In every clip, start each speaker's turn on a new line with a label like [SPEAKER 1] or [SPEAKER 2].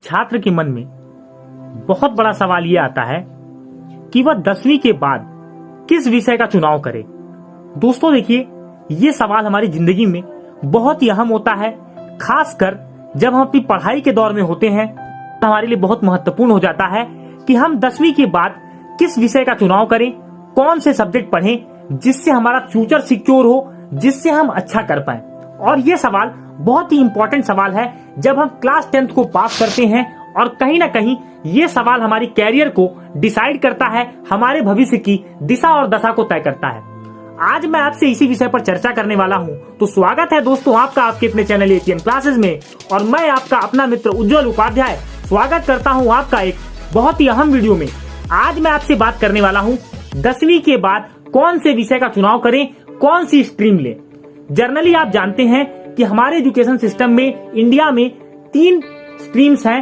[SPEAKER 1] छात्र के मन में बहुत बड़ा सवाल ये आता है कि वह 10वीं के बाद किस विषय का चुनाव करे। दोस्तों देखिए, ये सवाल हमारी जिंदगी में बहुत ही अहम होता है, खासकर जब हम अपनी पढ़ाई के दौर में होते हैं। तो हमारे लिए बहुत महत्वपूर्ण हो जाता है कि हम 10वीं के बाद किस विषय का चुनाव करें, कौन से सब्जेक्ट पढ़ें जिससे हमारा फ्यूचर सिक्योर हो, जिससे हम अच्छा कर पाए। और ये सवाल बहुत ही इंपॉर्टेंट सवाल है जब हम क्लास 10th को पास करते हैं, और कहीं ना कहीं ये सवाल हमारी कैरियर को डिसाइड करता है, हमारे भविष्य की दिशा और दशा को तय करता है। आज मैं आपसे इसी विषय पर चर्चा करने वाला हूं। तो स्वागत है दोस्तों आपका आपके अपने चैनल एटीएम क्लासेस में, और मैं आपका अपना मित्र उज्जवल उपाध्याय स्वागत करता हूं आपका एक बहुत ही अहम वीडियो में। आज मैं आपसे बात करने वाला हूं 10वीं के बाद कौन से विषय का चुनाव करें, कौन सी स्ट्रीम लें। जनरली आप जानते हैं कि हमारे एजुकेशन सिस्टम में इंडिया में 3 स्ट्रीम्स हैं,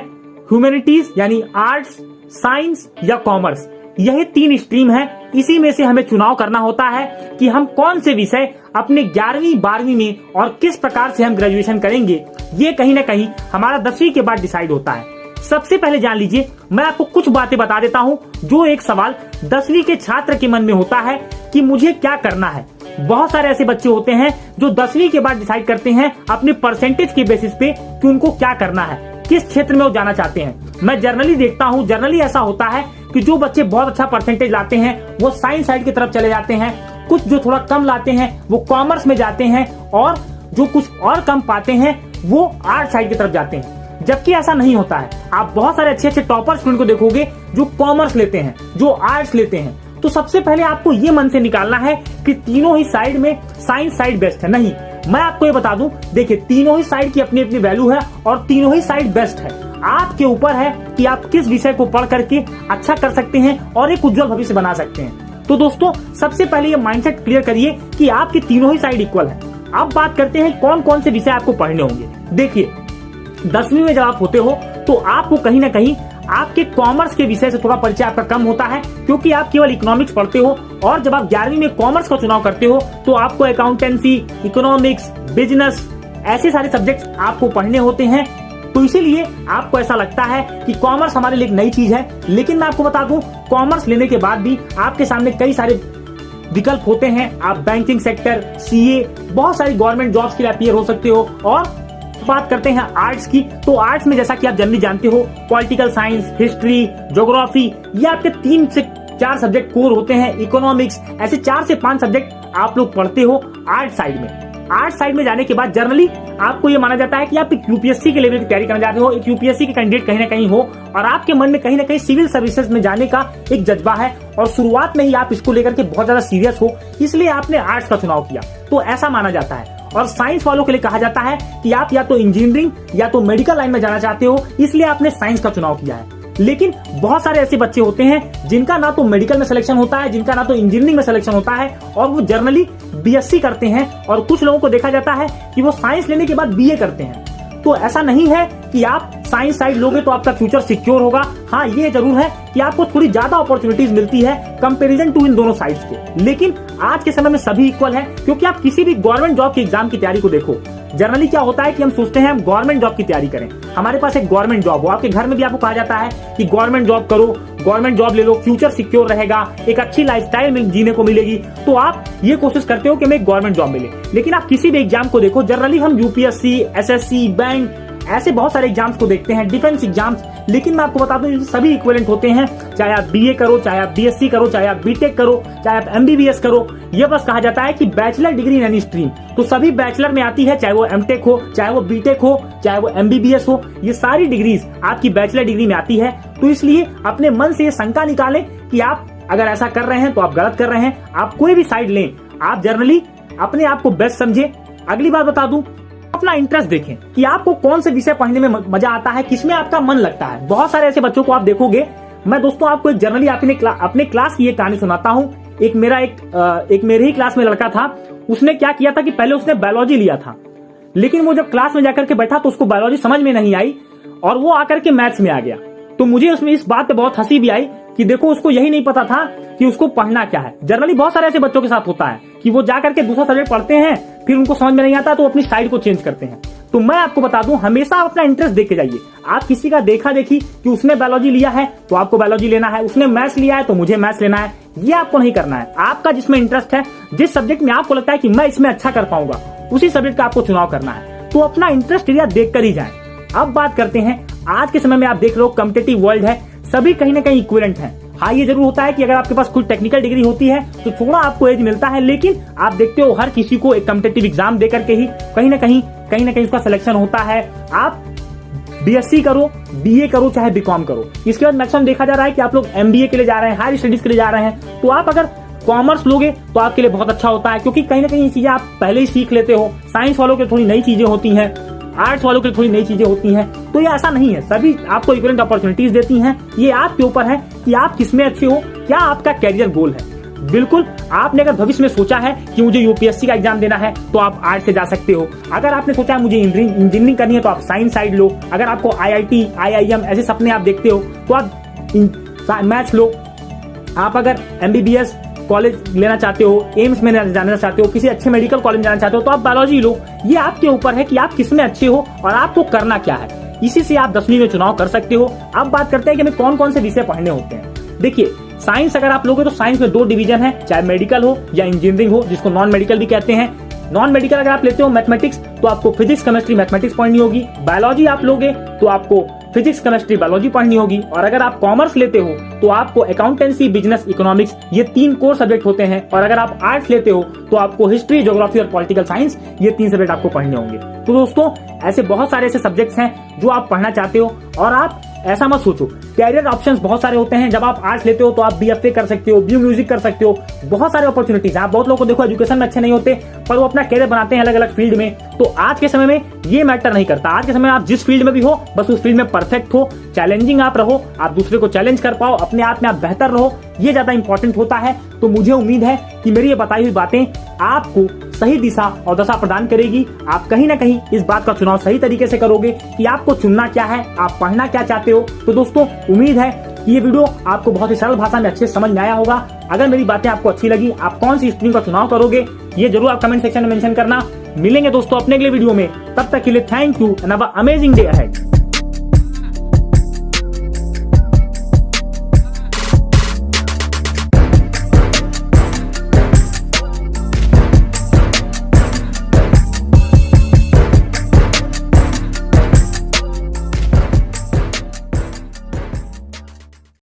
[SPEAKER 1] ह्यूमैनिटीज यानी आर्ट्स, साइंस या कॉमर्स। यही 3 स्ट्रीम है। इसी में से हमें चुनाव करना होता है कि हम कौन से विषय अपने 11वीं 12वीं में और किस प्रकार से हम ग्रेजुएशन करेंगे। ये कहीं ना कहीं हमारा 10वीं के बाद डिसाइड होता है। सबसे पहले जान लीजिए, मैं आपको कुछ बातें बता देता हूं जो एक सवाल 10वीं के छात्र के मन में होता है कि मुझे क्या करना है। बहुत सारे ऐसे बच्चे होते हैं जो 10वीं के बाद डिसाइड करते हैं अपने परसेंटेज के बेसिस पे कि उनको क्या करना है, किस क्षेत्र में वो जाना चाहते हैं। मैं जर्नली देखता हूँ, जर्नली ऐसा होता है कि जो बच्चे बहुत अच्छा परसेंटेज लाते हैं वो साइंस साइड की तरफ चले जाते हैं, कुछ जो थोड़ा कम लाते हैं वो कॉमर्स में जाते हैं, और जो कुछ और कम पाते हैं वो आर्ट साइड की तरफ जाते हैं। जबकि ऐसा नहीं होता है। आप बहुत सारे अच्छे अच्छे टॉपर स्टूडेंट को देखोगे जो कॉमर्स लेते हैं, जो आर्ट्स लेते हैं। तो सबसे पहले आपको ये मन से निकालना है कि तीनों ही साइड में साइंस साइड बेस्ट है। नहीं, मैं आपको ये बता दूं, देखिए तीनों ही साइड की अपनी अपनी वैल्यू है और तीनों ही साइड बेस्ट है। आपके ऊपर है कि आप किस विषय को पढ़ करके अच्छा कर सकते हैं और एक उज्जवल भविष्य बना सकते हैं। तो दोस्तों सबसे पहले ये माइंडसेट क्लियर करिए कि आपकी तीनों ही साइड इक्वल है। अब बात करते हैं कौन कौन से विषय आपको पढ़ने होंगे। देखिए 10वीं में जब आप होते हो तो आपको कहीं ना कहीं आपके कॉमर्स के विषय से थोड़ा परिचय आपका कम होता है, क्योंकि आप केवल इकोनॉमिक्स पढ़ते हो। और जब आप 11वीं में कॉमर्स का चुनाव करते हो तो आपको अकाउंटेंसी, इकोनॉमिक्स, बिजनेस, ऐसे सारे सब्जेक्ट्स आपको पढ़ने होते हैं। तो इसीलिए आपको ऐसा लगता है कि कॉमर्स हमारे लिए एक नई चीज है। लेकिन मैं आपको बता दूं, कॉमर्स लेने के बाद भी आपके सामने कई सारे विकल्प होते हैं। आप बैंकिंग सेक्टर, सीए, बहुत सारी गवर्नमेंट जॉब्स के लिए अपीयर हो सकते हो। और बात करते हैं आर्ट्स की, तो आर्ट्स में जैसा कि आप जनरली जानते हो, पॉलिटिकल साइंस, हिस्ट्री, ज्योग्राफी, ये आपके 3 से 4 सब्जेक्ट कोर होते हैं। इकोनॉमिक्स, ऐसे 4 से 5 सब्जेक्ट आप लोग पढ़ते हो आर्ट साइड में। आर्ट साइड में जाने के बाद जनरली आपको ये माना जाता है कि आप एक यूपीएससी के लेवल की तैयारी करने जाते हो, एक यूपीएससी के कैंडिडेट कहीं ना कहीं हो, और आपके मन में कहीं ना कहीं सिविल सर्विसेज में जाने का एक जज्बा है, और शुरुआत में ही आप इसको लेकर के बहुत ज्यादा सीरियस हो, इसलिए आपने आर्ट्स का चुनाव किया। तो ऐसा माना जाता है। और साइंस वालों के लिए कहा जाता है कि आप या तो इंजीनियरिंग या तो मेडिकल लाइन में जाना चाहते हो, इसलिए आपने साइंस का चुनाव किया है। लेकिन बहुत सारे ऐसे बच्चे होते हैं जिनका ना तो मेडिकल में सिलेक्शन होता है, जिनका ना तो इंजीनियरिंग में सिलेक्शन होता है, और वो जनरली बीएससी करते हैं। और कुछ लोगों को देखा जाता है कि वो साइंस लेने के बाद बीए करते हैं। तो ऐसा नहीं है कि आप साइंस साइड लोगे तो आपका फ्यूचर सिक्योर होगा। हाँ, ये जरूर है कि आपको थोड़ी ज्यादा अपॉर्चुनिटीज मिलती है कंपैरिजन टू इन दोनों साइड्स के। लेकिन आज के समय में सभी इक्वल है, क्योंकि आप किसी भी गवर्नमेंट जॉब के एग्जाम की तैयारी को देखो। जनरली क्या होता है कि हम सोचते हैं हम गवर्नमेंट जॉब की तैयारी करें, हमारे पास एक गवर्नमेंट जॉब हो। आपके घर में भी आपको कहा जाता है कि गवर्नमेंट जॉब करो, गवर्नमेंट जॉब ले लो, फ्यूचर सिक्योर रहेगा, एक अच्छी लाइफस्टाइल जीने को मिलेगी। तो आप ये कोशिश करते हो कि हमें एक गवर्नमेंट जॉब मिले। लेकिन आप किसी भी एग्जाम को देखो, जनरली हम यूपीएससी, एसएससी, बैंक, ऐसे बहुत सारे एग्जाम्स को देखते हैं, डिफेंस एग्जाम्स। लेकिन मैं आपको बता दूं सभी इक्विवेलेंट होते हैं, चाहे आप बीए करो, चाहे आप बीएससी करो, चाहे आप बीटेक करो, चाहे आप एमबीबीएस करो। ये बस कहा जाता है कि bachelor degree in any stream, तो सभी बैचलर में आती है, चाहे वो एमटेक हो, चाहे वो बीटेक हो, चाहे वो एमबीबीएस हो। ये सारी डिग्रीज आपकी बैचलर डिग्री में आती है। तो इसलिए अपने मन से ये शंका निकालें कि आप अगर ऐसा कर रहे हैं तो आप गलत कर रहे हैं। आप कोई भी साइड लें, आप जनरली अपने आप को बेस्ट समझे। अगली बात बता दूं, अपना इंटरेस्ट देखें कि आपको कौन से विषय पढ़ने में मजा आता है, किसमें आपका मन लगता है। बहुत सारे ऐसे बच्चों को आप देखोगे। मैं दोस्तों आपको एक जनरली अपने क्लास की एक कहानी सुनाता हूँ। एक मेरे ही क्लास में लड़का था। उसने क्या किया था कि पहले उसने बायोलॉजी लिया था, लेकिन वो जब क्लास में जाकर के बैठा तो उसको बायोलॉजी समझ में नहीं आई और वो आकर के मैथ्स में आ गया। तो मुझे उसमें इस बात पे बहुत हंसी भी आई कि देखो उसको यही नहीं पता था कि उसको पढ़ना क्या है। जनरली बहुत सारे ऐसे बच्चों के साथ होता है कि वो जाकर के दूसरा सब्जेक्ट पढ़ते हैं, फिर उनको समझ में नहीं आता तो अपनी साइड को चेंज करते हैं। तो मैं आपको बता दूं, हमेशा आप अपना इंटरेस्ट देख के जाइए। आप किसी का देखा देखी कि उसने बायोलॉजी लिया है तो आपको बायोलॉजी लेना है, उसने मैथ्स लिया है तो मुझे मैथ्स लेना है, ये आपको नहीं करना है। आपका जिसमें इंटरेस्ट है, जिस सब्जेक्ट में आपको लगता है कि मैं इसमें अच्छा कर पाऊंगा, उसी सब्जेक्ट का आपको चुनाव करना है। तो अपना इंटरेस्ट एरिया देख कर ही जाए। अब बात करते हैं, आज के समय में आप देख रहे हो कॉम्पिटिटिव वर्ल्ड है, सभी कहीं ना कहीं इक्विवेलेंट हैं। हाँ, ये जरूर होता है कि अगर आपके पास कोई टेक्निकल डिग्री होती है तो थोड़ा आपको एज मिलता है, लेकिन आप देखते हो हर किसी को एक कॉम्पिटिटिव एग्जाम देकर के ही कहीं ना कहीं उसका सिलेक्शन होता है। आप बीएससी करो, बीए करो, चाहे बीकॉम करो, इसके बाद मैक्सिमम देखा जा रहा है कि आप लोग एमबीए के लिए जा रहे हैं, हायर स्टडीज के लिए जा रहे हैं। तो आप अगर कॉमर्स लोगे तो आपके लिए बहुत अच्छा होता है, क्योंकि कहीं ना कहीं ये चीजें आप पहले ही सीख लेते हो। साइंस वालों के थोड़ी नई चीजें होती हैं, आर्ट्स वालों के लिए थोड़ी नई चीजें होती हैं। तो ये ऐसा नहीं है, सभी आपको इक्विवेलेंट अपॉर्चुनिटीज देती हैं। ये आपके ऊपर है कि आप किसमें अच्छे हो, क्या आपका कैरियर गोल है। बिल्कुल, आपने अगर भविष्य में सोचा है कि मुझे यूपीएससी का एग्जाम देना है तो आप आर्ट्स से जा सकते हो। अगर आपने सोचा है मुझे इंजीनियरिंग करनी है तो आप साइंस साइड लो। अगर आपको आईआईटी, आईआईएम ऐसे सपने आप देखते हो तो आप मैथ्स लो। आप अगर एमबीबीएस कॉलेज लेना चाहते हो, एम्स में जाना चाहते हो, किसी अच्छे मेडिकल कॉलेज में जाना चाहते हो तो आप बायोलॉजी लो। ये आपके ऊपर है कि आप किसमें अच्छे हो और आपको करना क्या है। इसी से आप 10वीं में चुनाव कर सकते हो। अब बात करते हैं कि हमें कौन कौन से विषय पढ़ने होते हैं। देखिए, साइंस अगर आप लोगे तो साइंस में 2 डिवीजन है, चाहे मेडिकल हो या इंजीनियरिंग हो, जिसको नॉन मेडिकल भी कहते हैं। नॉन मेडिकल अगर आप लेते हो मैथमेटिक्स तो आपको फिजिक्स, केमिस्ट्री, मैथमेटिक्स पढ़नी होगी। बायोलॉजी आप लोगे तो आपको फिजिक्स, केमिस्ट्री, बायोलॉजी पढ़नी होगी। और अगर आप कॉमर्स लेते हो तो आपको अकाउंटेंसी, बिजनेस, इकोनॉमिक्स, ये 3 कोर सब्जेक्ट होते हैं। और अगर आप आर्ट्स लेते हो तो आपको हिस्ट्री, ज्योग्राफी और पॉलिटिकल साइंस, ये 3 सब्जेक्ट आपको पढ़ने होंगे। तो दोस्तों, ऐसे बहुत सारे ऐसे सब्जेक्ट्स हैं जो आप पढ़ना चाहते हो। और आप ऐसा मत सोचो, कैरियर ऑप्शंस बहुत सारे होते हैं। जब आप आर्ट्स लेते हो तो आप बीएफए कर सकते हो, बी म्यूजिक कर सकते हो, बहुत सारे अपॉर्चुनिटीज हैं। आप बहुत लोगों को देखो एजुकेशन में अच्छे नहीं होते पर वो अपना कैरियर बनाते हैं अलग अलग फील्ड में। तो आज के समय में ये मैटर नहीं करता। आज के समय में आप जिस फील्ड में भी हो, बस उस फील्ड में परफेक्ट हो, चैलेंजिंग आप रहो, आप दूसरे को चैलेंज कर पाओ, अपने आप में आप बेहतर रहो, ये ज्यादा इंपॉर्टेंट होता है। तो मुझे उम्मीद है कि मेरी ये बताई हुई बातें आपको सही दिशा और दशा प्रदान करेगी। आप कहीं ना कहीं इस बात का चुनाव सही तरीके से करोगे कि आपको चुनना क्या है, आप पढ़ना क्या चाहते हो। तो दोस्तों, उम्मीद है कि ये वीडियो आपको बहुत ही सरल भाषा में अच्छे समझ में आया होगा। अगर मेरी बातें आपको अच्छी लगी, आप कौन सी स्ट्रीम का चुनाव करोगे, ये जरूर आप कमेंट सेक्शन में मेंशन करना। मिलेंगे दोस्तों अपने अगले वीडियो में, तब तक के लिए thank you and have a amazing day ahead.